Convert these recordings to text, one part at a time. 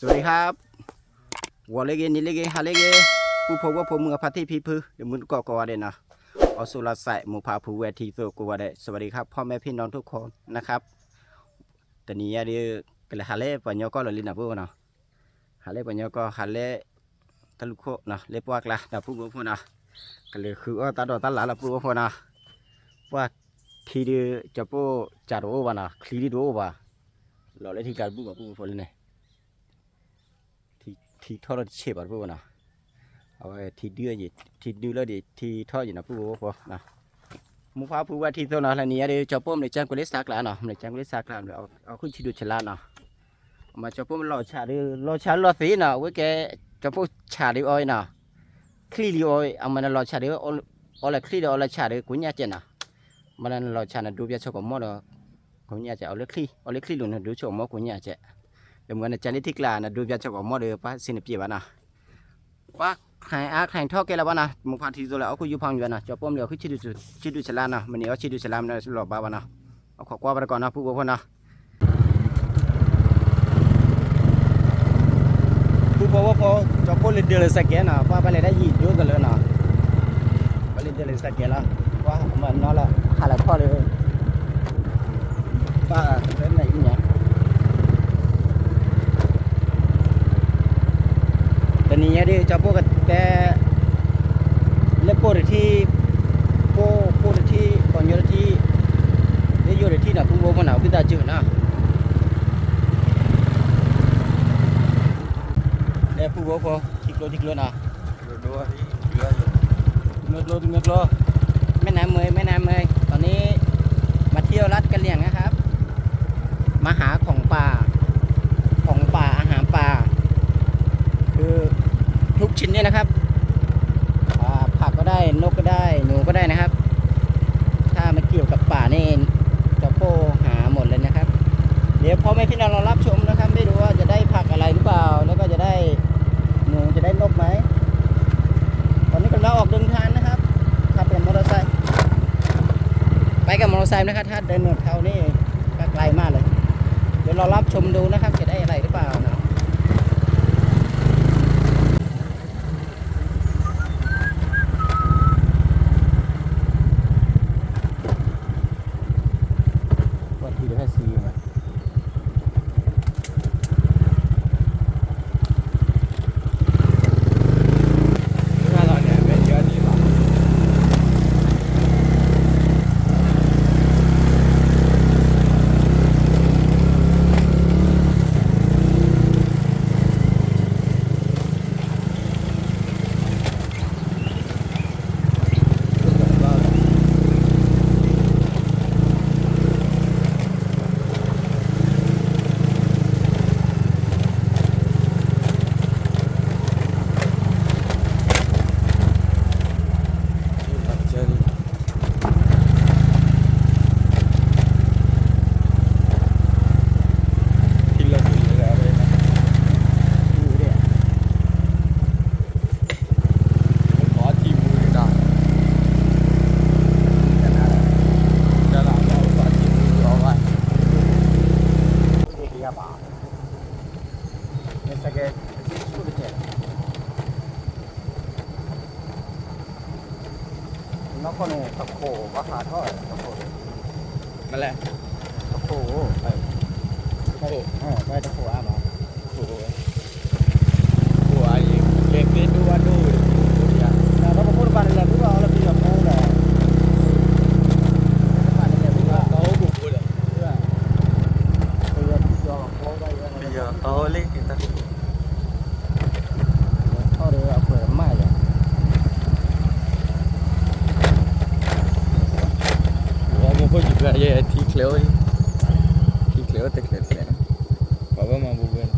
วัสดีครับวัวเล็กนี่เล็กฮาเล็กผู้พบว่าผมมือพัดที่พีพื้เดี๋ยวมือก่อเด่นนะเอาสุรศักดิ์มูพาผู้เวทีตัวกูว่าได้สวัสดีครับพ่อแม่พี่น้องทุกคนนะครับตอนนี้เดี๋ยวกันฮาเล่ปัญญาก็เลยลินนะพวกนะฮาเล่ปัญญาก็ฮาเล่ตะลุกโคนะเล็บวักละแต่ผู้พวกนะก็เลยคือว่าตาดอตาหลาละผู้พวกนะว่าทีเดียวจะพูดจารู้ว่านะคลีดีรู้ว่าเราเล่นที่การพูดกับผู้พวกนี้ที่ทอดเฉียบอะไรพวกนะเอาไว้ที่เดือดที่ดื้อแล้วดิที่ทอดอยู่นะพวกนะมุฟ้าพูดว่าที่ตัวนั้นอะไรนี้เดี๋ยวจะป้อมในจังกุเลสักแล้วเนาะในจังกุเลสักแล้วเอาขึ้นชิดูฉลาดเนาะมาจะป้อมรอชาดิรอชารอสีเนาะไว้แกจะป้อมชาดิอ้อยเนาะคลีดิอ้อยเอามันรอชาดิอ้อยละคลีดิอ้อยละชาดิกุญญาเจนะมันรอชาดิดูเบียชกมอดกุญญาเจเอาเล็กคลีลุนดูชกมอกุญญาเจเดี๋ยวเหมือนจะนิทิกลานะดูเบียชกมอเดี๋ยวป้าสินเปียบ้านะว่าใครใครท่อแกแล้วบ้านะมุฟ้าที่ตัวแล้วเอาคุยยูพังอยู่นะจะป้อมเดี๋ยวขึ้นชิดูฉลาดนะมันนี่เอาชิดูฉลาดนะหลอกบ้าบ้านะเอาขวากว่าไปก่อนนะผู้บ่าวนะผู้บ่าวพอจะป้อมเลยเดือดสักแก่นะว่าไปเลยได้ยีดเยอะกันเลยนะไปเลยเดือดสักแก่ละว่ามันนอนละหาละพ่อเลยป้าเล่นไหนเนี่ยตอนนี้เดี๋ยวจะพูดกับแกเล็บโปรที่โปรที่ก่อนโยนที่เดี๋ยวโยนที่น่ะผู้บ่าวหนาวพิจารณาเดี๋ยวผู้บ่าวพอทิกโลนะทิกโลแม่น้ำเมยตอนนี้มาเที่ยวรัดกันเลี่ยงนะครับมาหาของป่าอาหารป่าคือทุกชิ้นเนี่ยนะครับผักก็ได้นกก็ได้หนูก็ได้นะครับถ้ามันเกี่ยวกับป่านี่จะโป้หาหมดเลยนะครับเดี๋ยวพ่อแม่พี่น้องเรารับชมนะครับไม่รู้ว่าจะได้ผักอะไรหรือเปล่าแล้วก็จะได้หนูจะได้นกไหมตอนนี้กำลังออกเดินทางนะครับขับเป็นมอเตอร์ไซค์ไปกับมอเตอร์ไซค์นะครับถ้าเดินหนวดเขานี่ก็ไกลมากเลยเดี๋ยวเรารับชมดูนะครับจะได้อะไรหรือเปล่านะน้องคนนี้ตะโขว่าหาท่อตะโขนั่นแหละตะโขไปไปตะโขอ่ะหรอตะโขหัวอีกเก็บไปดูอย่างเราต้องพูดกันเลยพูดเอาแล้วพี่กับพูดเลยเขาบุกเลยเขาเล่นกินตะเขาเดี๋ยวเอาเปลือกไม้อย่างพวกอยู่กับยี่ที่เคลี้ยวแต่เคลี้ยวบ้ามาบุกเอง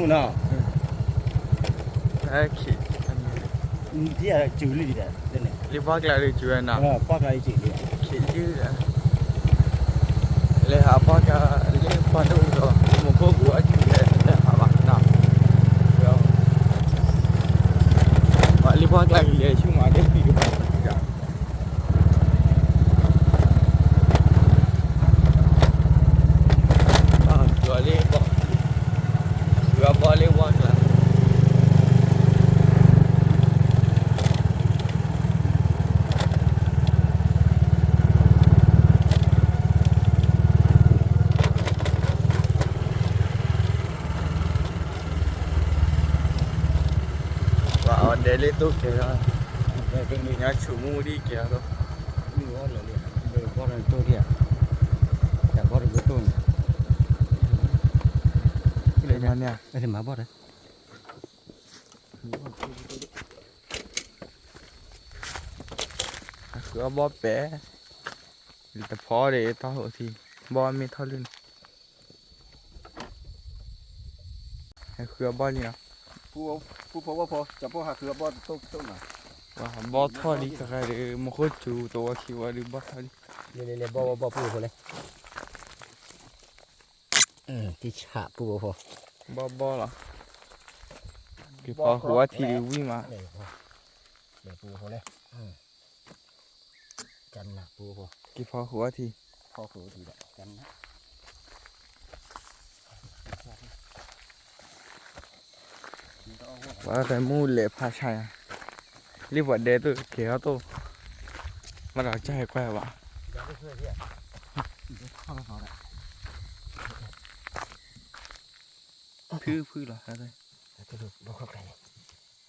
เนาะ ไอ้ขี้ ที่อะไรจืดเลยดิเด้เนี่ย รีบบอกเลยจูนะ ป้ากอะไรจืดเลย ขี้จืดเลยหาบอกกันเลยพอดูก็มันพวกกูอาจจะเลยหาบ้านนะแล้วว่ารีบบอกเลยช่วงมาเด็กปีกันตัวเล็กบอกเสือบอลเล็กบอกละว่าเดลิตุกเกอร์เนี่ยชูมูดีเกอร์ มีว่าอะไรเนี่ยเบอร์บอลตัวเดียวแต่บอลตัวต้น เลยเนี่ย ไอ้ที่มาบอลเลย คือบอลแปะแต่พอเลยต่อทีบอลไม่เท่าลื่นคือบอลนี่นะ ผู้พอว่าพอจะพอหาคือบอลต้นน่ะ ว่าบอลท่อนี้ก็คือมันก็จูตัวคิดว่าบอลท่อนี้ เลยบอลผู้พอเลยที่ฉาผู้พอบ อลเหรอคือพอหัวทีวิ่งมา เดี๋ยวผู้พอเลยจันนะผู้พอ คือพอหัวที พอผู้ทีละจันนะ ว่าแต่มูเล่พาชัยรีบว่าเดตุเขียวโตมันเราใจกว่าวะพื้นเหรออะไร จะดูบ่เข้าใจ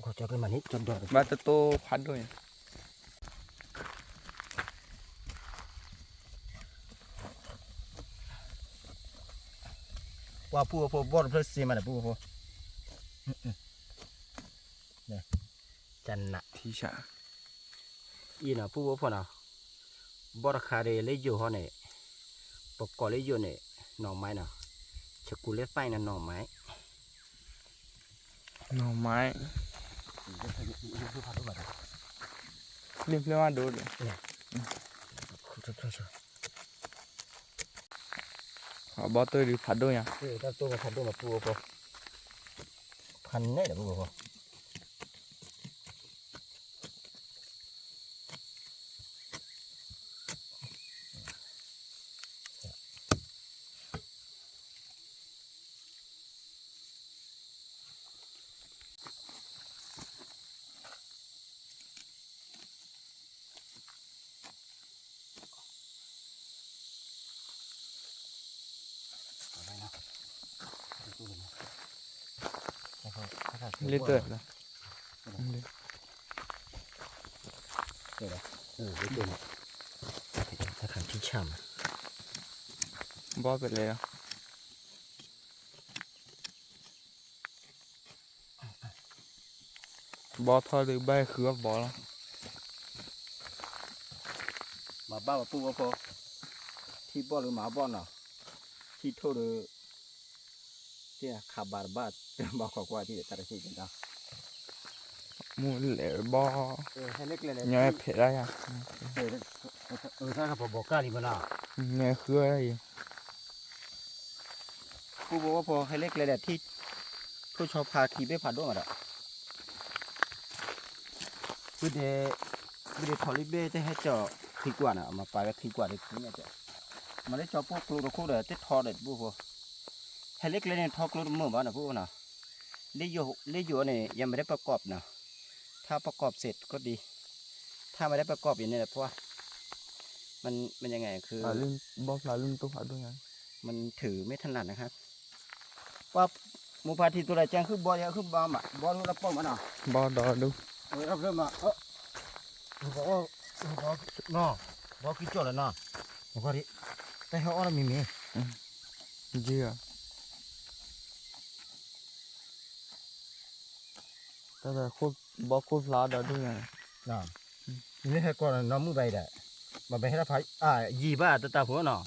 เขาจะเป็นมันนี่จนดอด มาตโตพัดด้วย ว่าผู้พอบอลเพื่อซีมันผู้พอเนี่ยจันนะ ทีชา อีน่ะผู้พอน่ะบอลคาเรเลยอยู่ห้อเนี่ยปกกอเลยอยู่เนี่ยหน่อไม้น่ะชะกูเล็ไฟน่ะหน่อไม้ หน่อไม้รีบเรียกว่าดูเลยบอลตัวหรือพัดด้วยอ่ะ ถ้าตัวมาพันตัวมาปูพอพันเนี่ยเดี๋ยวปูพอเรียกตัวละ เดี๋ยวเนี่ยถ้าขันที่ช่ำ บอลเป็นเลยอ่ะบอลทอดหรือใบคือบอล มาบ้ามาปูว่าพอที่บอลหรือหมาบอลเนาะที่โทษเลยที่ขับบาร์บาดบอกขอกว่าที่ตาชีกันเนาะ มูเหล่บอล ให้เล็กเลย ยังไม่เผ็ดอะไรอ่ะ ถ้าขับบอกกล้าดีมันเนาะ เนี่ยคืออะไร ปูบอกว่าพอให้เล็กเลยแหละที่ผู้ชอบพาขี่ไปผ่านด้วยอ่ะวิเดทอลิเบ้จะให้เจาะทีกว่าน่ะมาปลาก็ทีกว่าได้ทีเนี่ยจ้ะมาได้เจาะพวกกลูดคู่เด้อที่ทอเด็ดปูพอให้เล็กเลยเนี่ยทอกลูดมือบ้านนะปูน่ะเลี้ยเนี่ยยังไม่ได้ประกอบนะถ้าประกอบเสร็จก็ดี ถ้าไม่ได้ประกอบอย่างนี้แหละเพราะว่ามันยังไงคือ ปลาลุ่นบอลปลาลุ่นตัวผัดด้วยไง มันถือไม่ถนัดนะครับว่าหมูพาทีตัวใดแจ้งคือบอลคือบอมอ่ะบอลรับป้อมอ่ะเนาะ บอลดอดู รับเริ่มมาบอกว่าบอกเนาะบอกกี่จุดแล้วเนาะบอกว่าดิแต่เขาอ้อมี เยอะแต่โคตรบอลโคตรลาดอด้วยไง เนาะนี่ให้ก่อนน้องมือใบได้มาไปให้เราพายยีบ้าตาหัวเนาะ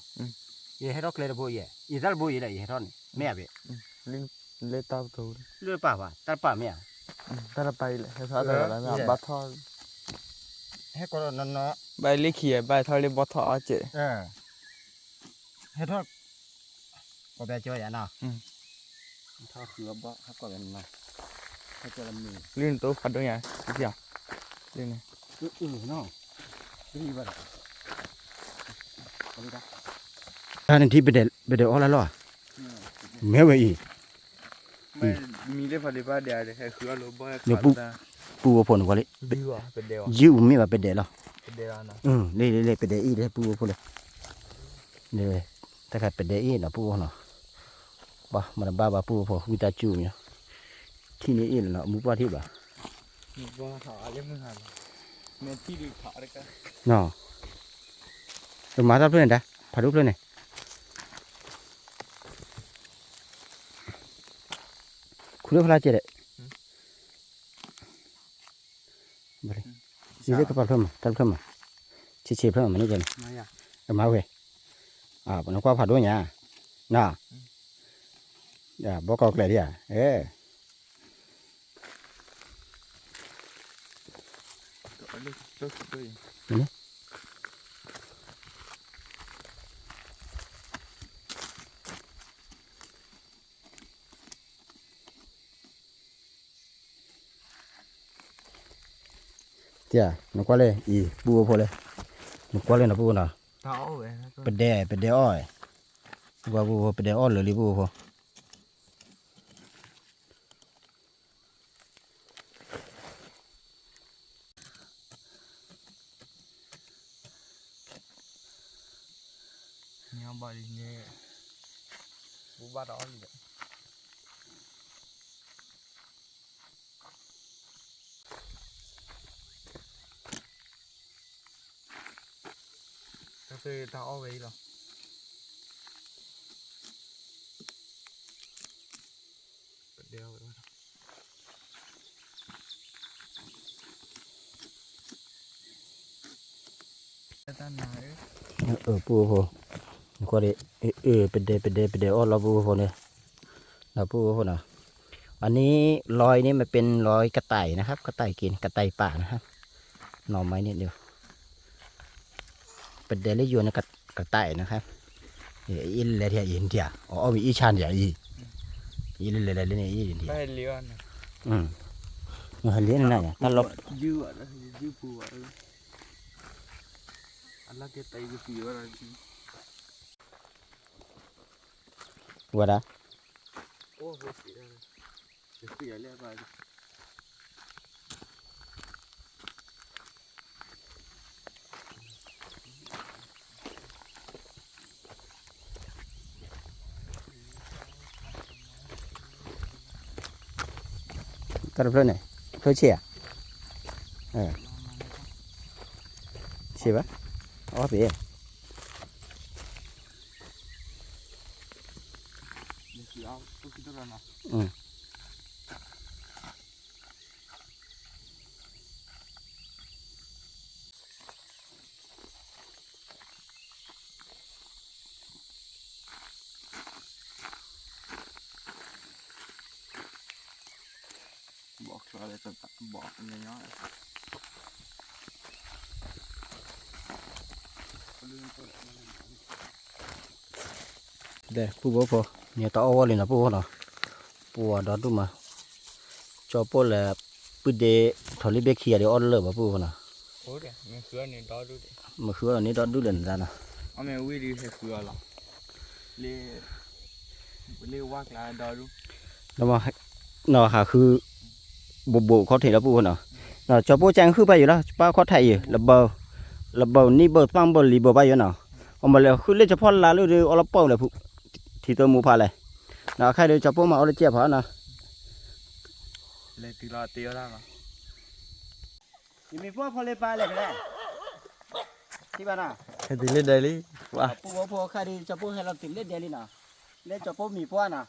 ยีให้เราเคลียร์บุยยีดัลบุยเลยยีให้เราเนี่ยแม่เบ้ ลิง เล่ตาประตู เลือป่าวะตัดป่าไม่อ่ะ ถ้าเราไปเลยให้ทอดอะไรนะบัตทอด ให้ก็นั่นเนาะ ใบเล็กเขียใบทอดเล็กบัตทอดเจ๊ ให้ทอดก็แบบเจออย่างน่ะทอดคือบ่ครับก็เป็นมาให้เจอละมือ ลื่นตัวขัดด้วยไงเสียลื่นนี่ เนาะดีบ่ล่ะท่านที่ไปเด็ดออกแล้วหรอแม่เว้ย ไม่มีได้พอดีป่ะเดี๋ยวให้คือเราบ่ให้ เดี๋ยว ขัดนะ ปูผลก็เลย ดีว่ะเป็นเดียว ยืมมีว่าไปเด็ดหรอ เป็นเดียวนะ เลยไปเด็ดอีเลยปูผลเลยเลยถ้าใครไปเด็ดอีเนาะปูเนาะบ่มันบ้าปูพอวิตาจูเนี่ยที่นี่อีเนาะมุกว่าที่บ่ มีบ่ถอเรียกมึงหันเมนที่ดีถอได้กัน เนาะเดี๋ยวมาทับเพื่อนได้พาดูเพื่อนนี่คุณเลือกพลาเจ็ดเลยบ่เลยนี่เลือกกระเป๋าเพิ่มทับเพิ่มเชี่ยเพิ่มมันนี่จัง มาอ่ะ มาเว้ยปนกว่าพาดูเนี่ยน่ะบอกกอกเลยดิตัวเล็กตัวตัวเอง เจ้านกว่าเลยอีปูพอเลยนกว่าเลยนะปูน่ะ เท้าเว้ย เป็นเดอ้อยว่าปูเป็นเดอ้อยเลยลิปูพอ เนี่ยบาลีเนี่ยบุบาร้อนเลยก็คือเท้าไว้หรอเดียวเลยด้านไหน ปูพอนกว่าเลยเป็นเดอ้อยเราปูพอเนี่ยเราปูพอน่ะอันนี้รอยนี่มันเป็นรอยกระต่ายนะครับกระต่ายกินกระต่ายป่านะครับหน่อไม้นิดเดียวเป็นเดลิยูนะกระต่ายนะครับอินเลยที่อินเดียมีอีชันอย่างอีเลยเลยเนี่ยอีอินเดีย ไม่เลี้ยวนะ มันเลี้ยงนั่นเนี่ยถ้าเรา ยืดอ่ะยืดปูอ่ะอันละเกตายก็ปีว่าอะไรจริง ว่าได้ โอ้โหเสียเลยเสียเรียบร้อย ก็เพื่อนเนี่ยเพื่อเชียเชียปะอ๋อพี่ เอาตัวคิดตัวนะ บอกอะไรต่างๆบอกมันน้อยเด้ปูบ่พอเนี่ยต่อเอาเลยนะปูเนาะปูดอดดูมาจอปูแหละปืนเดถอลิเบคียเดี๋ยวออดเลยบ่ปูเนาะ โอ้เดี๋ยวมันคือนี่ดอดูดิ มาคืออันนี้ดอดดูเด่นจ้านะ เอาแม่วิ่งดีให้คือหรอเลี้ยววักลาดอดู แล้วมาเนาะค่ะคือบุเขาเห็นแล้วปูเนาะเนาะจอปูแจ้งคือไปอยู่แล้วป้าเขาไทยอยู่ระเบิดนี่เบิดฟังเบิดรีเบิดไปอยู่เนาะเอามาแล้วคือเล่นเฉพาะลาหรือเอาละเป้าเลยผู้ที่ตัวหมูพาเลยเนาะใครเดี๋ยวจอปูมาเอาละเจี๊ยบพอเนาะ เลยตีรอตีแล้วมั้ง มีพวกพอเลยปลาเลยก็ได้ที่บ้านน่ะ ให้ตีเล่นได้เลยว้า ปูพอใครเดี๋ยวจอปูให้เราติดเล่นเดียวนี่เนาะเล่นจอปูมีพวกน่ะ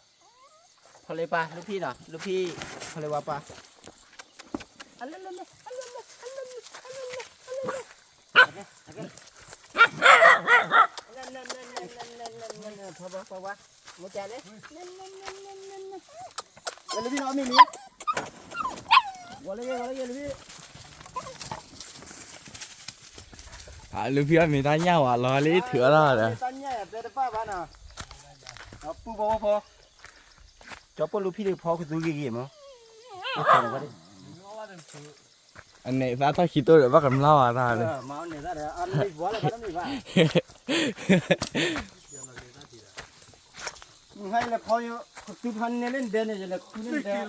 พอเลยปลาลูกพี่เนาะลูกพี่พอเลยว่าปลาอันเล่นพอวะ một chén đấy lên đi nó mình đi gọi lên đi ลูกพี่มีตาเหี่ยวอ่ะรอเลยถือแล้วเลย tan nhẹ để pa ba nào nó pu bo cho po lu phi được pho cái túi gì mà nó อันนี้ฟ้าต้องคิดตัวเดี๋ยวว่ากันเล่าอะไรเลย mà này ra để ăn đi bó là bắt nó đi vào hay là pho tu phan này lên đèn này là khu lên đèn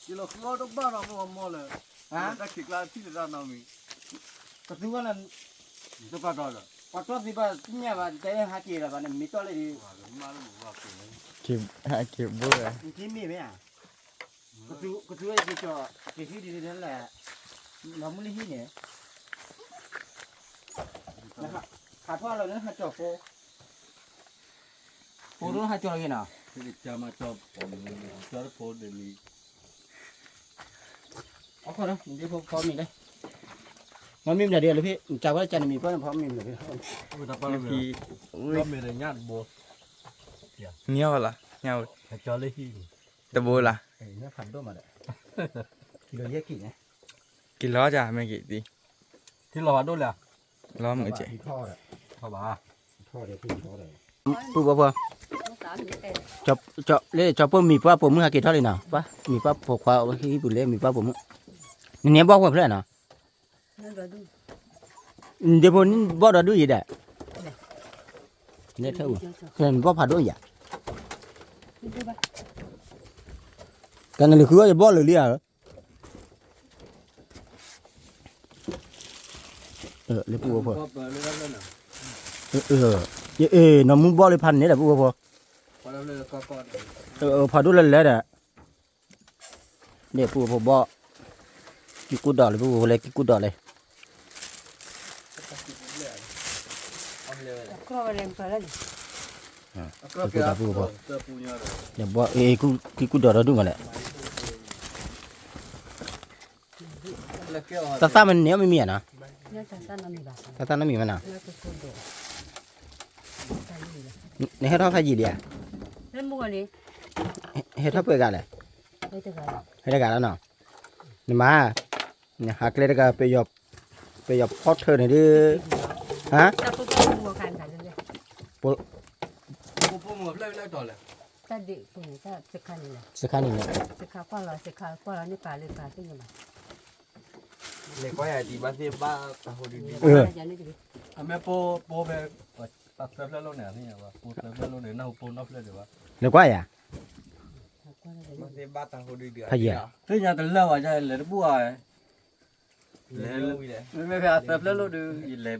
chỉ là không có bao nào mua là ta kịch là thì ra nào mình cái tu là tôi bắt đầu rồi bắt đầu thì ba nhà ba cái hạt gì là ba này mít to lên đi mà nó mua cái เก็บบุ้ย cái mì mấy à cái tu cái cho cái thứ gì đó là nó mới hít nhỉ hạt hoa rồi nó hạt cho phố nó hạt cho là gì nào cái cha mà cho nó phố để đi có không đâu mình đi phố mình đây nó mìm là đi rồiพี่chào cái chân mình có phó mìm rồiพี่ người ta bao nhiêu พี่ ก็มีแต่ญาติบัว เหี่ยวล่ะเหี่ยว แต่จอเลยที่ แต่บัวล่ะ nó phản đôi mà đấy kilo giết kỹ nhé กินล้อจ้ะไม่กี่ดี ที่รอด้วยแหละ ล้อเหมือนเจ๊ thò đấy เข้ามา thò đấy thò đấy bữa bữa cho lấy cho bữa mì bữa bữa mưa kỹ thò đi nào bữa mì bữa phổ khoa cái bữa lấy mì bữa bữa mưa nè bao quần thế nào để bữa bao đó đuôi gì đấy nè theo nên bao phạt đuôi gì cái này là khứa bao lửa lia lấy bùa bùa ก็เปิดเลยแล้วนั่นน่ะ nó muốn bao lấy pan đấy là bùa bùa พอแล้วเลยก็phạt đuôi lên đấy để bùa bùa bao cái cút đỏ lấy bùa lấy cái cút đỏ nàyก็เกี่ยวกับเจอปูเยอะเลย để bao cái cút đỏ đó đúng rồi đấy แล้วเกี่ยว ta ta mình nếu mình miệng à Nó ta ta nó mì bà. ta nó miệng mà nào Nó cái cô đồ. Ta mì bà. này hết thóc hay gì đi à Nó mua đi. hết thóc bơi gà này Đây tôi gọi. hết gà đó nào nhưng mà hạt lên cái bây giờ pot thơ này đi hả Ta có cái mua khăn phải rồi. ปูหมดเลยต่อเลย Ta đi phụ nữ ta sẽ khăn này. sẽ khăn này Sẽ khăn qua là nước cả cái gì mà. เล็กว่าดีบ้านที่บ้านตาโหดี Giờ nó đi. อ่ะแม่ปูไปตัดเสื้อแล้วเนี่ยนี่ว่าปูเสื้อแล้วเนี่ยน่าปูนอกเลยเดี๋ยวว่า được quá à Qua là บ้านที่บ้านตาโหดีเดือด phải gì à ที่nhà tận lâu à chơi lấy bùa à เล่ลุยเลย ไม่phải tập lên luôn được lấy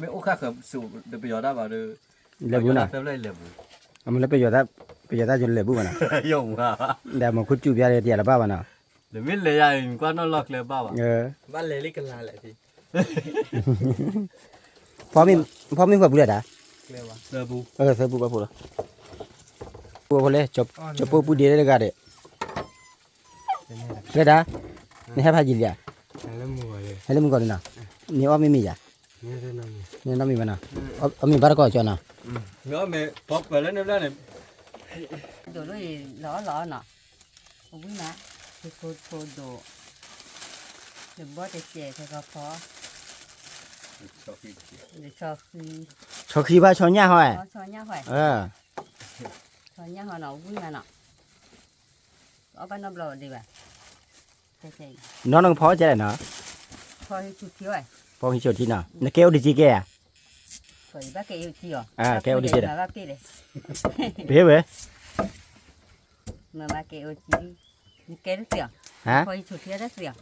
mấy ô khác hợp sủ được bây giờ đã vào được lấy bún à tập lên lấy mình lấy bây giờ ta cho lấy bún mà nào dùng à để mà khuất chụp ra để là bao mà nào để biết lấy ai qua nó lọt lấy bao à บ้านเล่ลิกันลาแหละที พอมีแบบบุเรดอ่ะ เรียกว่า lấy bù เสือบุบะบุพอเลยจบปูดีเลยกันเด้เลยด้านี่ให้พาจิเลีย แล้วมัวเลย ให้เล่นมึงก่อนนะนี่ว่าไม่มีจ้ะ นี่เท่านั้น นี่น้องมีมันนะเอามีบาร์ก็จอนะ nữa mẹ bóp vào lên này đồ nó lỏ nọ. Không biết mà. Cái cô đồ. Đừng bó để chè cho có phó. Để cho khi ชอคีบ้าชอเนี่ยห่อย có cho nhá phải. เออ Cho nhá họ nấu vui mà nọ. Có bán nắp lò đi bà. Thế thì น้องพอจะได้เนาะ thôi chút thiếu rồi. พอที่จุดที่น่ะนักเกลดิจิแก Phải bác cái yêu chiều. À, cái yêu đi kia mà bác kia đây. เบ้เบ้ Mà bác cái yêu chi. Cái rất tiểu. ฮะ Thôi chút thiếu rất tiểu.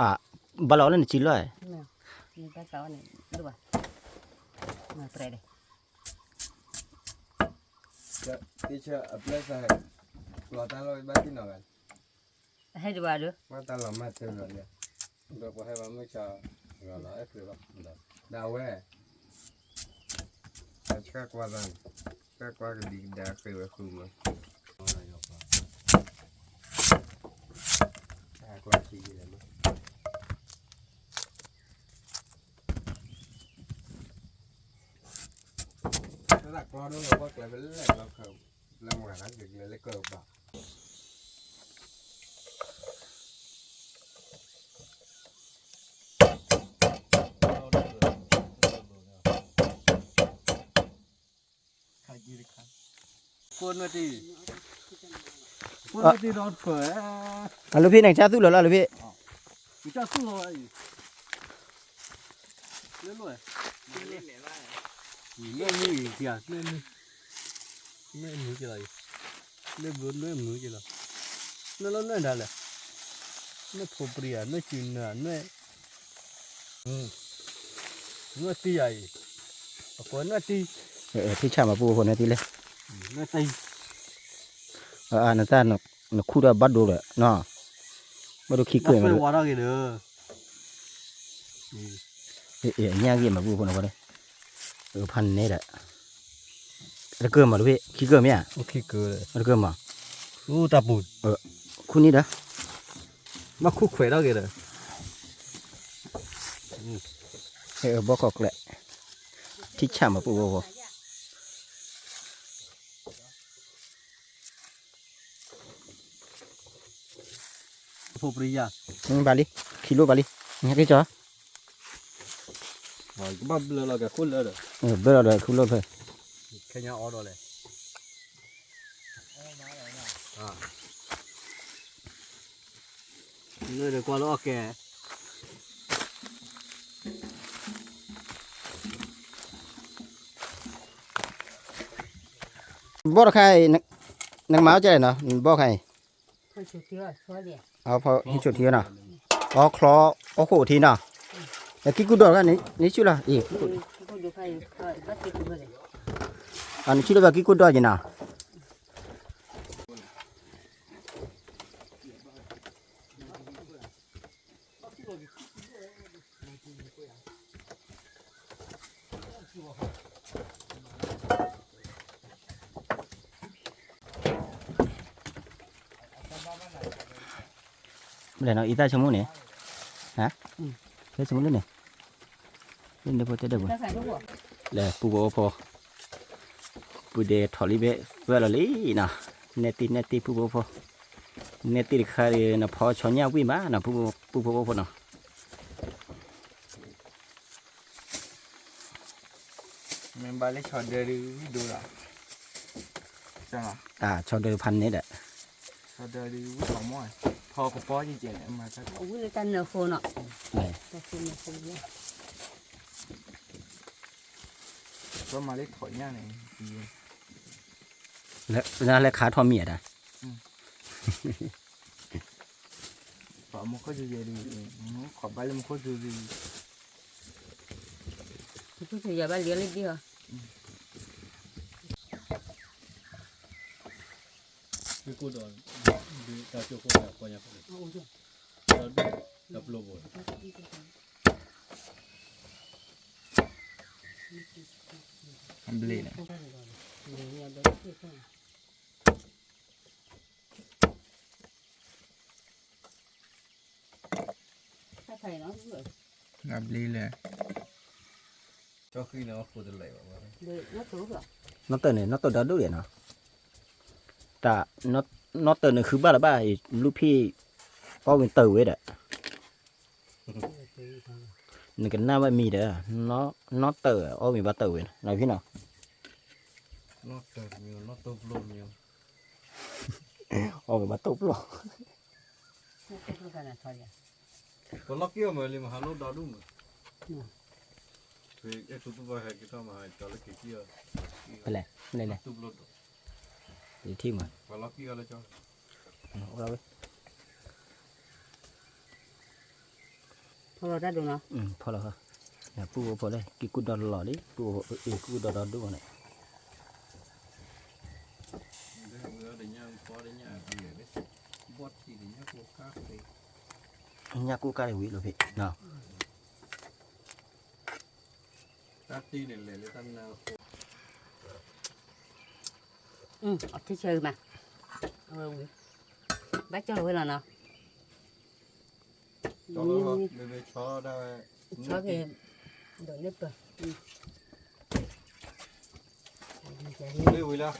อ่ะบาลอนนี่จิเลย Nè. Như bác cáo này. Đúng rồi. Mà phải đây. ที่เชื่อเปล่าใช่กลัวตาลอยบ้านที่นอน Hay được vào được. มาตาลอยมาเต็มเลยเนี่ยเดี๋ยวพอให้บ้านไม่ชาเราละไอ้คือแบบดาวเว้ยแต่ชักว่าดันชักว่าก็ดีดาคือว่าคือมันชักว่าชีเลยมั้งหลักรอด้วยว่าเกิดเป็นแหลกเราเขา แล้วมันก็เกิดเลยเกิดบ่ quân mà đi đón phở อ่ะลูกพี่หนังชาสู้เหรอล่ะลูกพี่ chúng ta xuống rồi lên rồi lên gì kìa lên núi kìa này lên vườn lên núi kìa nó lên đây là nó phổ bìa nó chìm nè nó tì ấy có nó tì ที่ชามาปูคนนี้ทีเลย nó tì นั่นซ่านนคู่ดาบัดดูเลยเนาะบัดดูขี้เกลือมา nó ดู phải qua đó kìa được เนี่ยกี่มาปูคนนั้นเลยพันนี่แหละแล้วเกลือมาลูกพี่ขี้เกลือไหมอ่ะ ok cười แล้วเกลือมา ta bùn คู่นี้เด้อ mà khúc khỏe đó kìa được บอกกอกแหละที่ชามาปูบ่ phổ bìa บาลีกิโลบาลีเนี่ยกี่จ้า rồi cái bắp là cái khuôn lên rồi เบอร์อะไรคุณรถเลย cái nhà ở đó này nơi được qua đó kìa บอกใครนักหมาใจเนาะบอกใคร thôi chú chưa xóa đi เอาพอที่จุดที่เนาะอ๋อคลอโอ้โหทีเนาะแต่กี่กูดอกกันนี่ชื่อละอีก cô được hay bắt cái chú rồi อันนี้ชื่อว่ากี่กูดอกจีน่ะไม่ได้เนาะอีตาชมูเนี่ยฮะเฮ้ยชมูนี่เนี่ยนี่เดี๋ยวพอจะได้บ่ ta phải đúng không เลยปูโบพอปูเดทอลิเบเวลาลีนะเนติปูโบพอเนติคารีนะพอชอนยาวิมานะปูโบพอนะ mình bay lấy chọn đời đi đồ là sao mà ชอนเดอพันนี่แหละ chọn đời đi không mỏi thò có bó gì vậy mà chắc ủa người ta nở phô nọ เลย ta phô nở phô nhé có mà lấy thổi nha này thì แล้วขาทอเมียดอ่ะ bỏ một cái gì đi nó khỏi bay lên một cái gì thì cứ giờ ba liền lên đi hả cái cua đó đi ta cho cô là qua nhà nó đập lô rồi không beli này ta phải nó cũng được ngập ly này cho khi nó phụ được lại vào để nó tốt rồi น้องเตอร์เนี่ยน้องเตอร์ดาวดูเดียเนาะแต่น้องเตอร์เนี่ยคือบ้าละบ้าไอ้ลูกพี่ก็เป็นเตอร์เว้ยเด้อนี่กันหน้าไม่มีเด้อน้องเตอร์อ้อมีบ้าเตอร์เว้ยนะพี่เนาะ nó tụt nhiều nó tụt lô nhiều อ้อมีบ้าตุบหรอ nó tốt rồi là thôi à còn lắc kia mà liền mà hà lô đó đúng mà thì cái tụt vào hay cái thằng mà hay cho lấy cái kia ไปเลยเลยเลย tụt lô ดีที่มัน và lắc kia là cho เราเว้ย thôi rồi ra được nó พอแล้วครับเนี่ยปูพอเลยกิกูดอลหล่อดิปูกูดอลดูมันเนี่ย để nhau có để nhà gì đấy bớt thì để nhau có khác thì ยากูกาเลยวิโลพี่เนาะ ta ti để lấy tan nào ở thế chơi mà bác cho rồi là nào cho nó về cho ra cho cái đổi nếp rồi đây ui la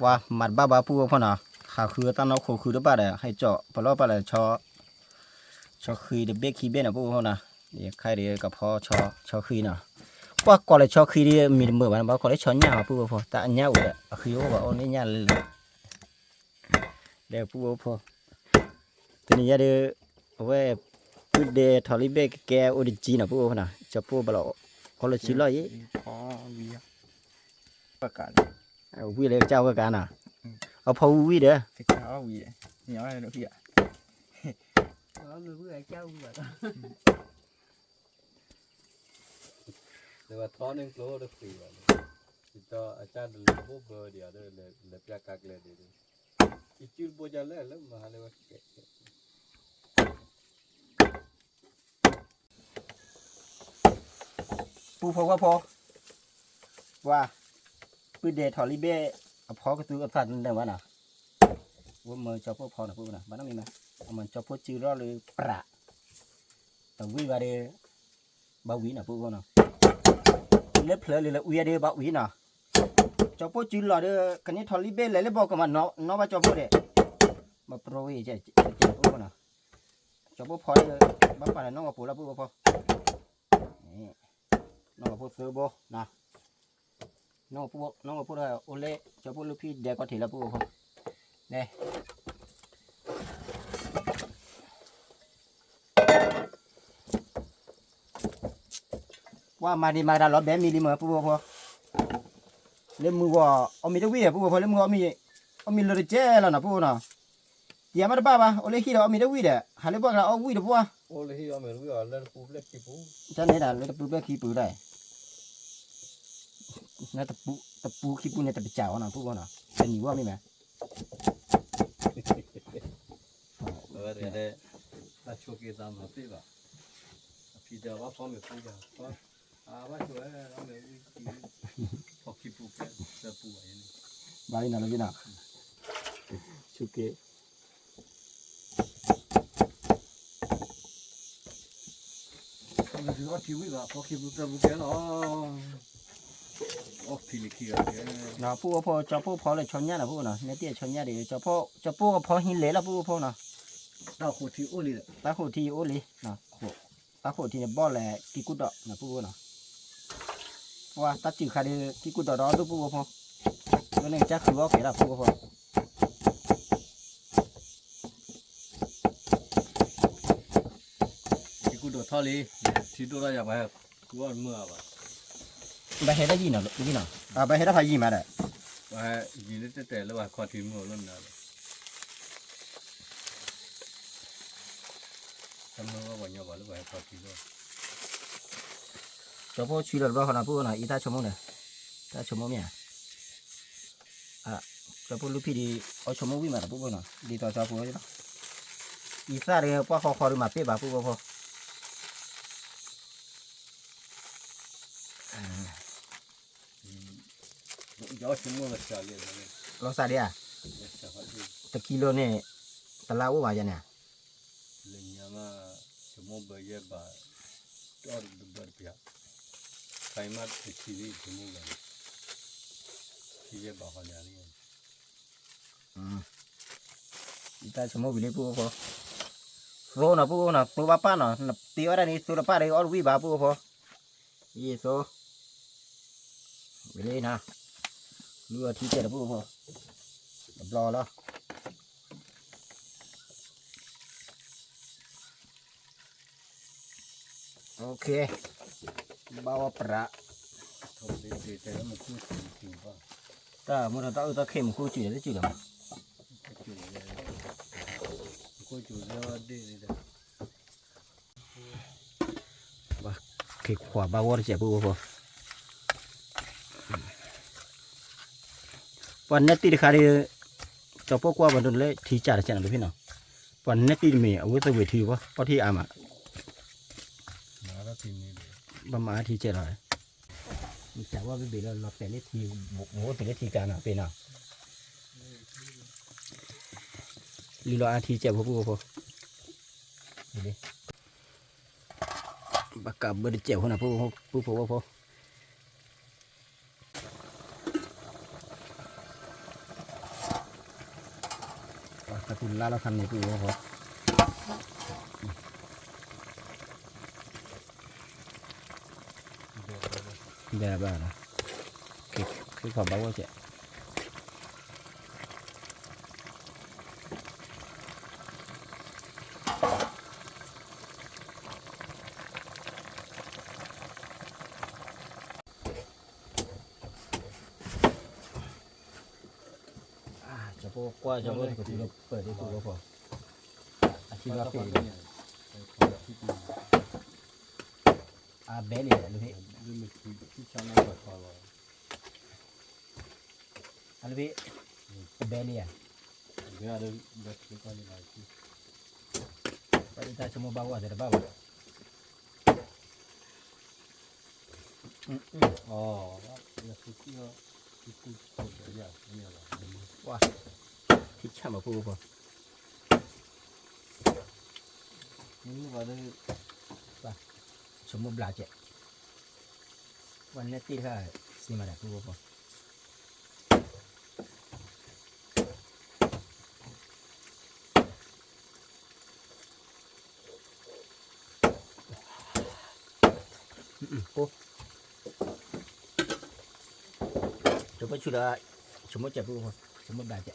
ว่ามัดบ้าผู้พ่อน่ะขาคือตั้งนอกคือด้วยบ้าเลยให้เจาะปลอบไปเลยชอคือเด็กเบกขี้เบ้น่ะผู้พ่อน่ะนี่ใครเดียวกับพ่อชอคือน่ะว่าก่อนเลยชอคือที่มีมือมันบอกก่อนเลยชอนหญ้าผู้พ่อแต่อันหญ้าเลยคือว่าโอ้นี่หญ้าเลยเดี๋ยวผู้พ่อทีนี้เดี๋ยวเอาไว้พูดเดทอลิเบกแกออริจิน่ะผู้พ่อน่ะจะผู้บ่าวคนละชิ้นเลย พอวีประกาศ วีเลยเจ้าก็การน่ะเอาพอวีเด้อ เจ้าวีนี่เอาอะไรเนาะพี่อ่ะ có người với cháu vậy đó แต่ว่าท้อนึงโลได้ฟรีว่ะติดต่ออาจารย์เลยบ่เบอร์เดียวเลยประกาศเลยเด้อีจิลบ่จะแล้วมาเลยว่าปูพอว่าพอว่าปืนเดทอลิเบพอกระตือกับสัตว์นั่นได้วะน่ะว่ามือเจ้าพวกพอน่ะพูดน่ะมันต้องมีไหมเอามันเจ้าพวกจื้อรอเลยประแต่วิวาเดบาวีน่ะพูดว่าน่ะเล็บเพลเลยละวิวาเดบาวีน่ะเจ้าพวกจื้อรอเด้อกันนี้ทอลิเบเลยบอกกับมันเนาะว่าเจ้าพวกเด้มาโปรยเจ๊พูดว่าน่ะเจ้าพวกพอเลยบ้าป่าน้องกับปู่แล้วพูดว่าพอนี่น้องกับพวกเซอร์โบนะน้องกับพวกโอเล่เจ้าพวกลูกพี่เด็กก็ถือแล้วพูดว่าพอเนี่ยว่ามาดีมาดาล้อแบมีดีมาพูดว่าพอเล่มมือว่าเอามีตะวิ่งพูดว่าพอเล่มมือเอามีเลยเจ้แล้วนะพูดนะเดี๋ยวมาดูบ้าป่ะโอเล่ขี้เราเอามีตะวิ่งเด้อหาเลยบอกเราเอาวิ่งเด้อพูดว่า โอ้เลยที่เอาเหมือนว่าแล้วปูเล็กกี่ปู cho nên là lấy tập bút khí bự đây nó tập bút khí bự này tập chảo nào bút nàoเป็นnhiều quá mày เออเดี๋ยวได้ถ้าช่วยกินตามมาพี่ป่ะพี่เดี๋ยวว่าพร้อมอยู่ปูจ้ะเพราะว่าช่วยเราเลยพอกี่ปูแค่จะปูอะไรนี่ vậy nào là cái nào chụp cái มันคือว่าชีวิตว่ะพอคิดจะบุกแกเนาะโอ้พี่ลิขิตอ่ะ nào phu cho phu phò lại chọn nhá là phu nào nếu tiệt chọn nhá để cho phu phò hin lệ là phu nào ดาวโคตรที่โอ้เลย ta khổ thì ô lý nào ta khổ thì bỏ lại cái cút đó là phu nào qua ta chỉ khai đi cái cút đó giúp phu cái này chắcคือว่าcái là phu ที่กูโดดท่อเลยที่ตัวเราอยากไปกูว่าเมื่อป่ะ bài hết đã gì nào cái nào bài hết đã phải gì mà đấy ว่ายืนแต่แล้วว่าคอทีมเราเริ่มแล้วทำเมื่อว่าวันนี้ว่าแล้วว่าคอทีมเรา cho phu truy được bao hồi nào phu nào ít ta chấm mông này ta chấm mông nhỉ cho phu lúc đi ở chấm mông vì mà là phu nào đi cho phu chứ ít ta đi qua kho đi mà biết bà phu gió chúng mua vật trở liền rồi lo xa đi à ta kilo này ta lao vào vậy nè lên nhà mà chúng mua bây giờ bà cho được bật bia cái mắt thì chỉ đi chúng mua vậy chỉ giờ bảo họ nhà đi ta chấm mông vì lấy phu rô nào phu ba nào tiêu ra đi số là ba đây ở vi ba phu gì số vì lấy nào lừa thì chết là phu lo đó ok bao bả thôi để cho nó một chút chịu vào ta muốn ta khem khu chửi đấy chửi được cô chủ ra đi đây cái quả bao quát chả phuวันนี้ตีดิคารีจะพวกว่าวันนั้นเลยทีจ่าจะนั่นหรือพี่น้องวันนี้ตีมีอาวุธเวทีวะเพราะที่อามา มาแล้วทีนี้ ประมาณทีเจ็ดร้อยแต่ว่าไม่เป็นเราเป็นเลขทีบุกโง่เป็นเลขทีการอ่ะเป็นอ่ะลีลาทีเจ็ดพวกพวกนี่บักกับเบอร์เจ็ดคนน่ะพวกพ แต่คุณล่าเราคันนี้ปูพอแบบบ้านะคือขอบ้าว่าเจ๊จะพวกว่าจะพวกที่เราเปิดได้ปูก็พออาชีพเราเปลี่ยนเบลลี่ลูกพี่ นี่มันที่ชาแนลก็พอแล้ว ลูกพี่เบลลี่ เดี๋ยวเดี๋ยวที่ก็ได้ที่ ไปได้ชั่วโมงบ้าว่าจะบ้าว่า อ๋อแล้วที่ก็ที่พูดเนี่ยเนี่ยแหละ คิดช่ำมาปูพอ นี่ว่าได้ ชั่วโมงบลาเจ๊วันนี้ตีค่ะซีมาได้ปูพอปูจะไปชุดละชั่วโมงเจ็บปูพอชั่วโมงบลาเจ๊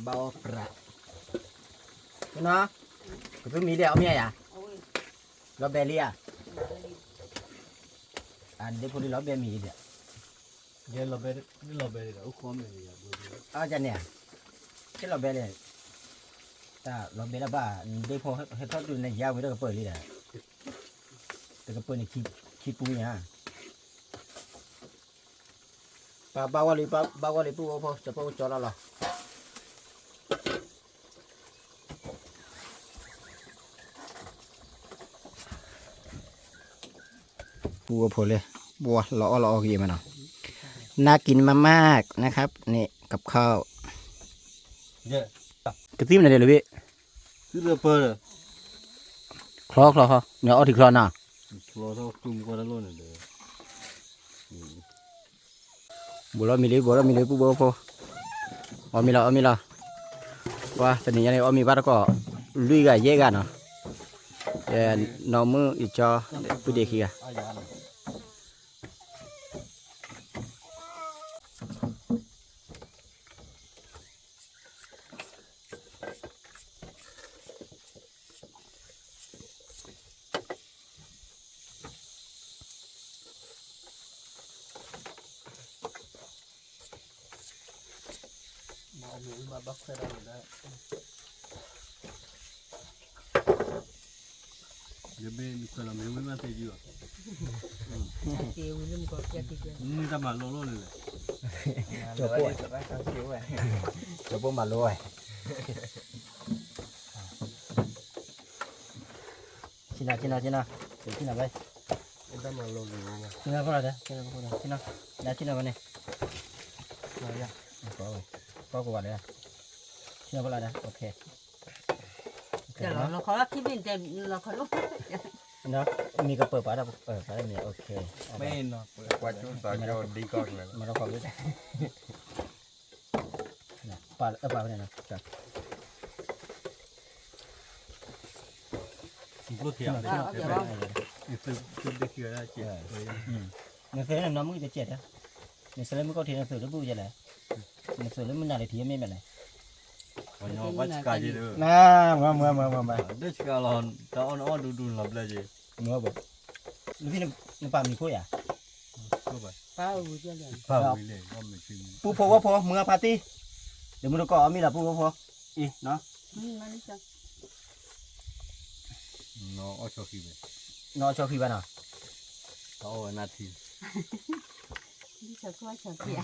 เบาประเนาะก็เพิ่งมีเดียวเอาเมียอ่ะ ôi เราเบลลี่อ่ะอันเดี๋ยวพอดีเราเบลมีเดียว เดี๋ยวเราไปนี่เราไปเดี๋ยวความเป็นอย่างเดียว อาจารย์เนี่ยที่เราเบลเลยแต่เราเบลละบ้าเดี๋ยวพอให้เขาดูในยาวไปแล้วก็เปิดเลยนะแต่ก็เปิดในขี้ปุ้ยอ่ะป้าบ้าวาลีป้าบ้าวาลีปุ๊บพอจะพอจอดแล้วหรอปูพอเลยบัวล้อกี่มันเนาะน่ากินมากๆนะครับนี่กับข้าว เดี๋ยว กระติ้มอะไรเลยพี่ ที่เราเปิด คลอเนี่ยเอาที่คลอน่ะ เราต้องจุ่มกันแล้วเนี่ยเดี๋ยว บัวมีเลยปุ๊บพอเอามีละว่าตอนนี้ยังไงเอามีบ้านก็ลุยกันเยอะกันเนาะน้องมืออีจอผู้เด็กขี้กัน อายาเลย มาหนูมาบักใส่เราได้ เดี๋ยวเป็นคนละไม่มาเสียอยู่ tiêu lên có kia thì kia นี่ทำมาโลเลย จบปุ๊บจบปุ๊บมาลอยชินะไป ไม่ต้องมาลงหนูมา ชินะพอแล้วชินะได้ชินะวันนี้ มาอย่า ก็กว่าเลยชินะพอแล้วโอเค cái nó khó cái bên trên nó khó lúc เนาะมีกระเปิดปลาได้เนี่ยโอเค ไม่เนาะกว่าจุดต่อโยนดีก่อนเลย มาเราขอรู้จักปลาปลาเนี่ยนะจับ ลูกเขียวเลยคือเด็กเขียวได้เจ็บ เนี่ยเสร็จแล้วน้ำมือจะเจ็ดนะเนี่ยเสร็จแล้วมันก็เทียนเสร็จแล้วบูจะไหนเนี่ยเสร็จแล้วมันอะไรทีไม่เป็นไร วันนี้วัดกายเลย น่ามา เด็กกาลอนตาอ่อนดูหลับเลยจี เมื่อบอกลูกพี่เนี่ยปลามีคุยอ่ะ ก็ไป bao nhiêu lần ข้าวมีเลยก็ไม่ชิม ปูพอว่าพอเมื่อพาร์ตี้เดี๋ยวมึงก็มีละปูพออีเนาะ nó đi cho น้องเอาชอบกินเลย นอชอบพี่บ้านอ่ะ เขาเอานาที đi cho qua cho kia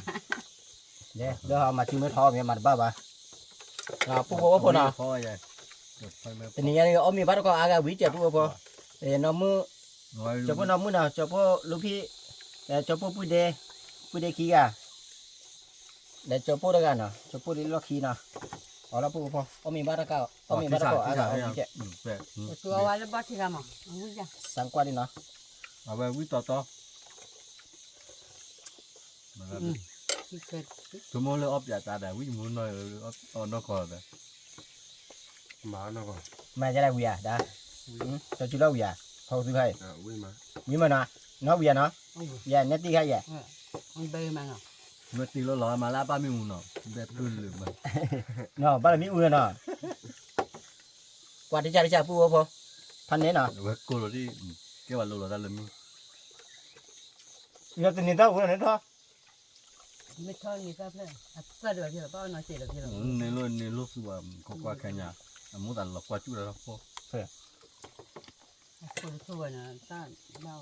เดี๋ยวเอามาชิมเมื่อท้อเนี่ยมาบ้าบ้าปูพอว่าพอเนาะ พ่อใหญ่ไฟไม่ แต่นี่ยังเอามีบ้านก็อากาวิจัยปูพอน้องมือ น้อย เจ้าพ่อน้องมือเนาะเจ้าพ่อลูกพี่เจ้าพ่อปุ้ยเดขี้อ่ะเดี๋ยวเจ้าพ่อด้วยกันเนาะเจ้าพ่อดีล็อกขี้เนาะ เอาละปู่พอเอามีบ้านตะเก้าเอามีบ้านตะเก้าเอาเอาแก แปะ ตัวว่าแล้วบ่ที่ทำอ่ะอุ้ยจ้ะ สังกว่าดิเนาะ เอาไปวิต่อมาแล้ว ที่เกิด ชั่วโมงเลยออฟอย่าตาแต่วิ่งมุนหน่อยออฟเอานอกก่อนเลย มาเนาะก่อน แม่จะได้เวียได้จะจุดแล้วเวียพอซื้อให้ วิ่งมา มีมานะเนาะเวียเนาะ โอ้ย เวียเน็ตตี้ให้แย่ มันเบย์มันอ่ะ เมื่อตีรถลอยมาแล้วป้าไม่มุนหรอกแบบพื้นหรือมัน เนาะบ้านมีอุ่นเนาะกว่าที่จะปู่พอพันนี้เนาะ เว้ยกูรถที่เกี่ยวกับรถได้เลยมั้ง เดี๋ยวตัวนี้เท่าอุ่นนี่เท่า ไม่ชอบนี่ก็เพื่อนก็เดี๋ยวที่เราป้าน้อยเสียเดี๋ยวที่เรา ในรถคือว่าเขากว่าแค่เนี้ยมุดแต่เรากว่าจุดแล้วพอ คนทั่วนะต้านเล่า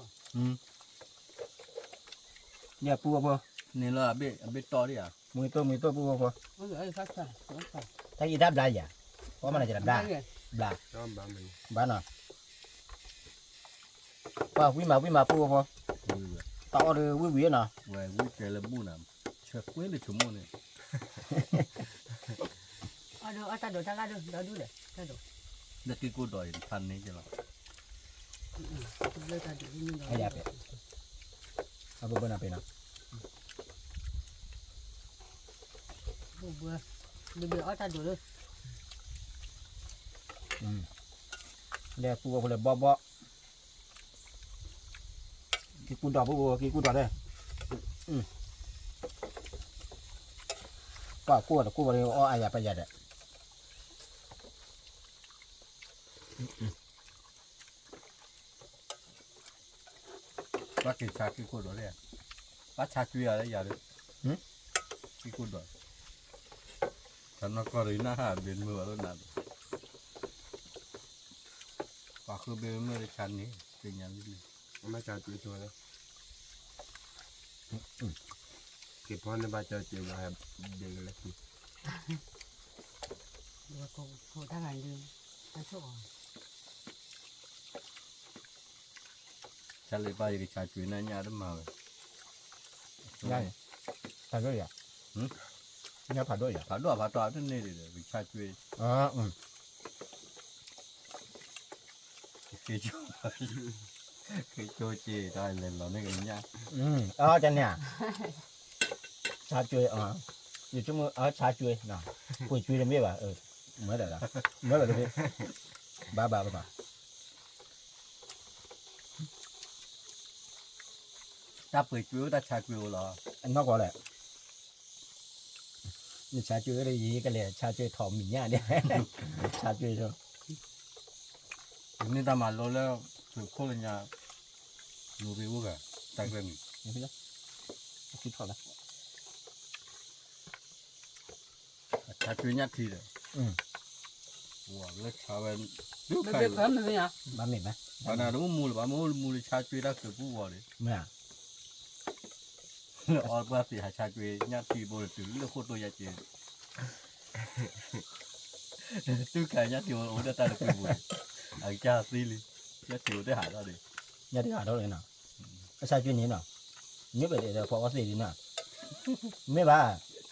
เนี่ยปู่พอ นี่เราเบ็ดต่อดิอ่ะ มือตัวปู่พอ มันเหลืออีกสักสักสัก ถ้าอีดับได้อย่าเพราะมันจะดับได้บลา น้ำบ้ามัน บ้านเนาะป้าวิ่งมาปู่พอต่อเลยวิ่งวิ่งเนาะ เว้ยวิ่งเจอแล้วบุญอ่ะเชื่อคุยเลยชั่วโมงเนี่ย เอาดูเอาตาดูตาดูเราดูเลยตาดู แล้วกี่กูดอยพันนี้จะหรอ เลยตาดูนี่ ให้ยาเป็ดเอาเบอร์น่ะเป็นเนาะ เบื่อเบื่อเอาตาดูเลย เดี๋ยวปู่พอเลยบ่กี่กูดอกปู่กี่กูดอกได้ก็กูเลยอ้ออายาประหยัดอ่ะ ว่ากี่ชากี่กูดอยเนี่ยว่าชาจุยอะไรอย่างเงี้ยกี่กูดอยฉันก็เลยน่าหาเบียนมือแล้วนั่นว่าคือเบียนมือในชั้นนี้เป็นอย่างนี้ มาจากจุดชัวร์เลยเก็บพ่อในบ้านเจอเจอมาครับเด็กเลยคือ เดี๋ยวกูทางานดูตาโซ่ ฉันเลยไปกับชาจุยนั่นยาดมาเลย ได้ผ่านด้วยอ่ะเนี่ยผ่านด้วยอ่ะ ผ่าตัวนั่นนี่เลยวิชาจุย อ๋อคือโจจีได้เลยเราเนี่ยกันเนี่ย อ๋อจันเนี่ยชาจุยอ๋ออยู่ชั่วโมงชาจุยเนาะคุยจุยได้ไหมวะเมื่อไหร่ละเมื่อไหร่ละพี่บ้า ถ้าเปิดจุยถ้าชาจุยเหรอ อันนอกกว่าแหละนี่ชาจุยอะไรยี่กันเลยชาจุยถอมหมิ่นเนี่ยเนี่ยชาจุยใช่ไหม นี่ตามาโลแล้วคือโคลเนี่ยรูบิวกันแต่กัน นี่พี่ละคิดถอดละ ชาจุยเนี่ยทีเดียวว้าวเล็กชาเป็นดู ไม่ ใคร เป็นความไม่เป็นอ่ะ บ้าเหม็นไหม บ้านเรามูลชาจุยได้คือผู้ว่าเลย เมื่อ ออกมาสิหาชาจุยเนี่ยทีโบเลยถึงเลือกโคตรตัวยาเจนตู้ขายเนี่ยทีโอ้ได้ตาเลยคือบุญอังจ้าซีลีเนี่ยทีได้หาเราดิ เนี่ยที่หาเราเลยเนาะชาจุยนี้เนาะนี่ไปเดี๋ยวพอเอาสิดีเนาะไม่บ้า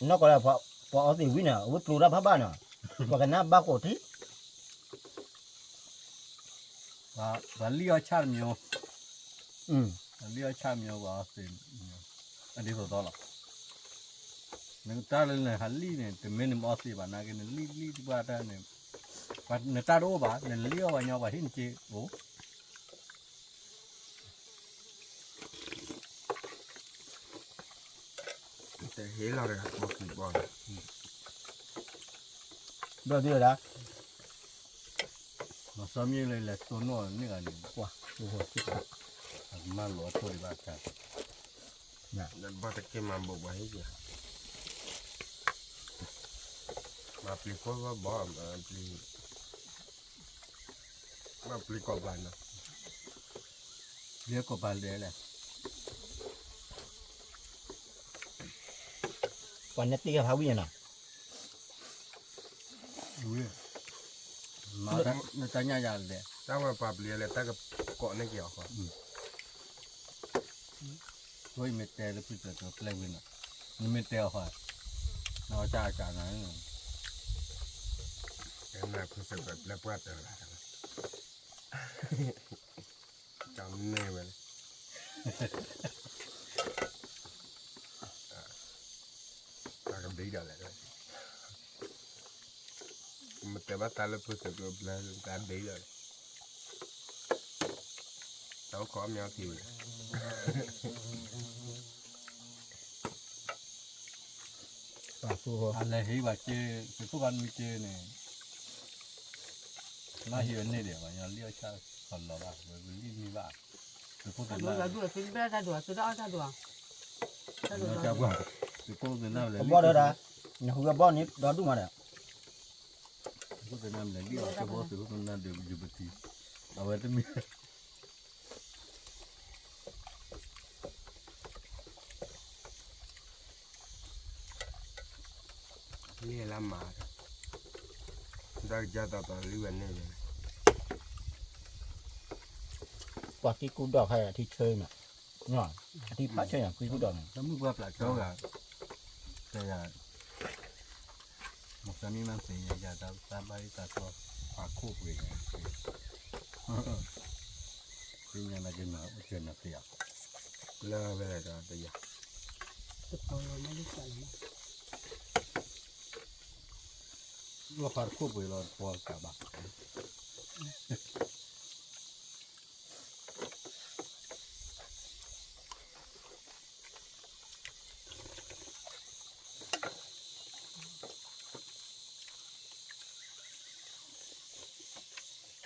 นอกก็แล้วพอเอาสิวิ่งเนาะวิ่งปลูกรับบ้านเนาะว่ากันนะบ้าโคตรที่ ว่าเลี้ยวชาเมียว เลี้ยวชาเมียวว่าสิอันนี้ตัวละนึกตาเลยฮัลลี่เนี่ยแต่ไม่นึกออกสิบ้านากันลี่ที่บ้านได้เนี่ยว่านึกตาโร่บ้าเนี่ยเลี้ยวว่าเนาะว่าเห็นจีโอ้ แต่เห็นเราเลยครับบอกกี่บอล เดี๋ยวละ มาสามีเลยแหละตัวโน่นนี่กันนี่ โอ้โหคิดละ มาหลวตัวดีบ้ากัน นั่นบ้านตะเกียบมาบอกว่าให้เจ้ามาปลีกว่าบ่มาปลีกบ้านนะ เลี้ยวก็ไปเลยแหละ วันนี้ตีกับพาวิ่งเนาะ ดูเลยมาตั้งนั่นตั้งยาเลย ถ้าว่าปลาปลีอะไรตั้งกับเกาะในเกี่ยวครับ ช่วยเมตเตอร์แล้วพี่จะตัวเพลงวินอ่ะนี่เมตเตอร์ค่ะเราจ้าจ้านะ Karena aku sebab lepas tu lah. Jangan ni mana. Tak kembali dah lah. Mesti batal lepas tu belah tak kembali dah. Tahu kau yang tu. Anh hí bà chê, cái phúc ăn mi chê này. Nó hiểu này để mà nhà liêu cha còn lọ bà, bởi vì đi mi bà. Cái phúc ta đến đùa nào, đùa tôi biết ta đùa tôi đó ta đùa nó cha bà. Cái phúc đến nào là Bo đó đã. Nhà hùa bo ní đó đúng mà nè. cái phúc đến nào là liêu cha bó, cái phúc đến nào đều dù bật thì. À vậy tôi mi. Ni lama. Dah jatuh tu liwan ni. ปอที่กูดอกให้ที่เชยน่ะเนาะที่พัดเชยอ่ะกูดอกน่ะ Nó mới bắp lại cháu gà. Đây là một cái mi mang xì nhà ta bay ta cho phá khô về này. Cái nhà này cái mở chuyện là tiệc. Lah bela dah tu ya. tôi cònไม่ได้ใส่มา Nó phá khô về là qua cả bạc.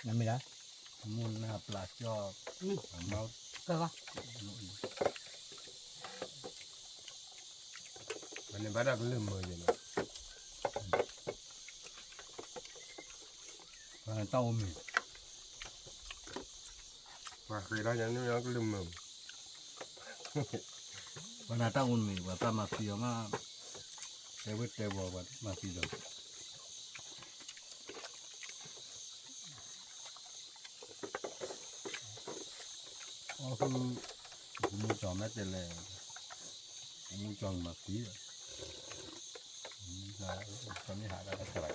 Nằm mi đó. Muốn hạt là cho máu เกิดว่า Mana badak belum je ni. và tao mình. Wah, kira yang ni yang belum. Và là tao mình và ta mà xìa mà cái vết cái bò và mà xìa được. Cứ mua trò mét đây là mua trò mà xìa. Là con đi hạ ra cái lại.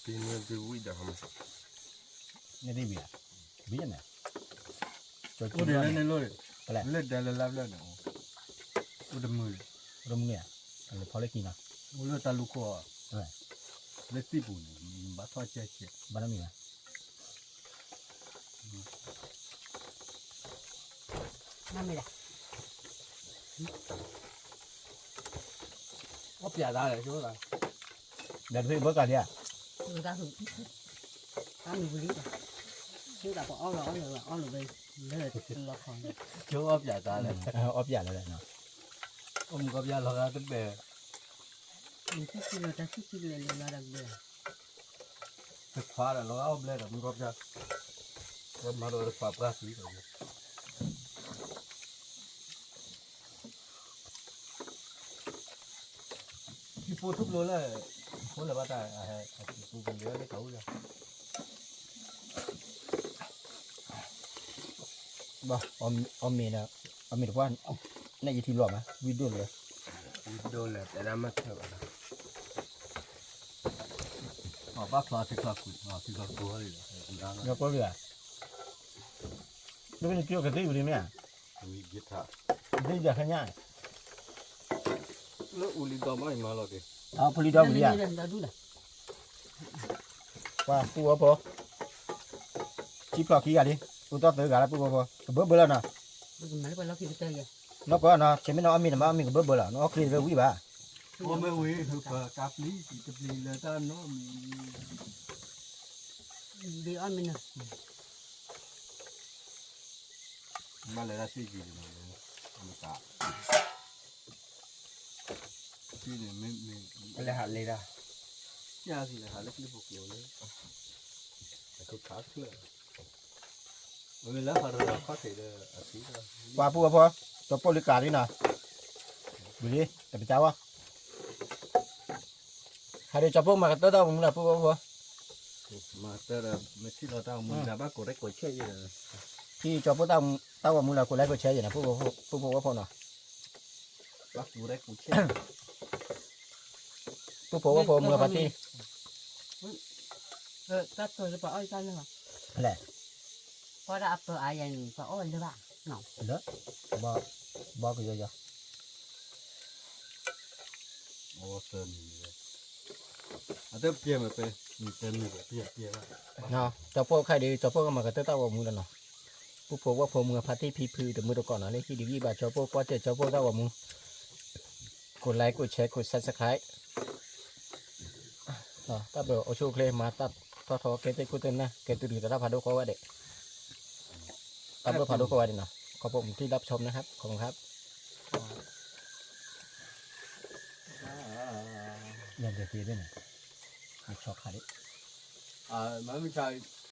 Nanti wui dah ham. นี่ได้เบียร์เบียร์น่ะจอยกิ Ủa น để แล้ว lên เนี่ย lên luôn. Lại. Lên đây là làm lên. Ủa đâm mười. รมเนี่ยอะไรพอเล็กกินอ่ะ Ủa lên ta lục qua. Rồi. Lên tiếp bùn. Bắt thoa che che. บ้านนั้นมีไหม นั่นไม่ได้ Ốc giả ra để chỗ này. เดี๋ยวพี่เบิร์กกันเนี่ย người ta thường ta mình vừa đi rồi chúng ta có ó lỏ về đây là lo còn Chỗ ốc giả ra này. ออฟใหญ่แล้วแหละเนาะ Ông có giả ra tới bè. mình thích chi là ta thích chi là đặc biệt Thực phá là nó ốc lên là không có giả. Con mà đồ phá ra xí rồi. Khi phô thúc luôn là phô là bắt tài phô cần nhớ cái cấu ra. บ่ออมเมนอ่ะออมเมนว่าในยี่ที่รวมอ่ะวิดีโอเลย Dua lah, tak ada mata lah. Mà bác phá thì phá cụt, mà thì phá cua đi là. แล้วก็เรือแล้วเป็นเกี่ยวกับที่อยู่ดีไหมอ่ะ Ui giết thả. ที่จะขยัน Nó uli đỏ mấy mà lo kì. เอาพลีดอกอยู่อ่ะ là đủ là ว่าปูว่าพอจีพอขี้กันดิปูต่อเต๋อกันแล้วปูว่าพอเบิร์เบอร์แล้วนะ bây giờ mấy con nó kia tới vậy นกก็นะเชื่อไหมน้องอามีนะมาอามีก็เบิร์เบอร์แล้วน้องคลีนไปวิ่งบ้า Ủa mấy ui hụp cáp lý, cáp lý là ta nó đi ăn mình nè mà lại là gì gì mà cả. Cái này mình Boleh hal ni dah. nhà gì là hả lấy cái bộ kiểu đấy. Cái khác nữa. Mình lá hạt là có thể là ở phía đó. ว่าปูว่าพอตัวบริการนี่นะดูดิแต่เป็นเจ้าวะใครได้จับพวกมากระตุ้นตัวมึงละปูว่าพอ Mà tớ là mấy khi nó tao muốn là bác cổ đấy cổ chơi gì là ที่จับพวกตัวมึงละคนแรกก็แชร์อยู่นะปูว่าพอเนาะ bắt chú đấy cũng chết ผู้ผัวว่าผัวมือปาร์ตี้ các tôi nó bỏ cho nó แหละ có đã ấp tôi ai vậy có ôi nữa bạn ngọc เด้อบ่บ่ไปเยอะ ô sơn này à tiếp kia mà pe mình tên mình kia ๆเนาะเจ้าพวกใครดีเจ้าพวกก็มากระเต้าว่ามือแล้วเนาะผู้ผัวว่าผัวมือปาร์ตี้พีพือแต่มือตะก่อนเนาะนี่ที่ดีบ่าเจ้าพวกก็เจ้าพวกเต้าว่ามือกดไลค์กดแชร์กด Subscribe เนาะถ้าเบลเอาโชคเลยมาตัดทอเกตกูเต้นนะเกตตื่นแต่ถ้าพาดูเขาว่าเด็กถ้าเบลพาดูเขาว่าเด็กเนาะขอบคุณที่รับชมนะครับขอบคุณครับอย่าเดือดด้วยนะช็อกขาดิ à mà mình chạy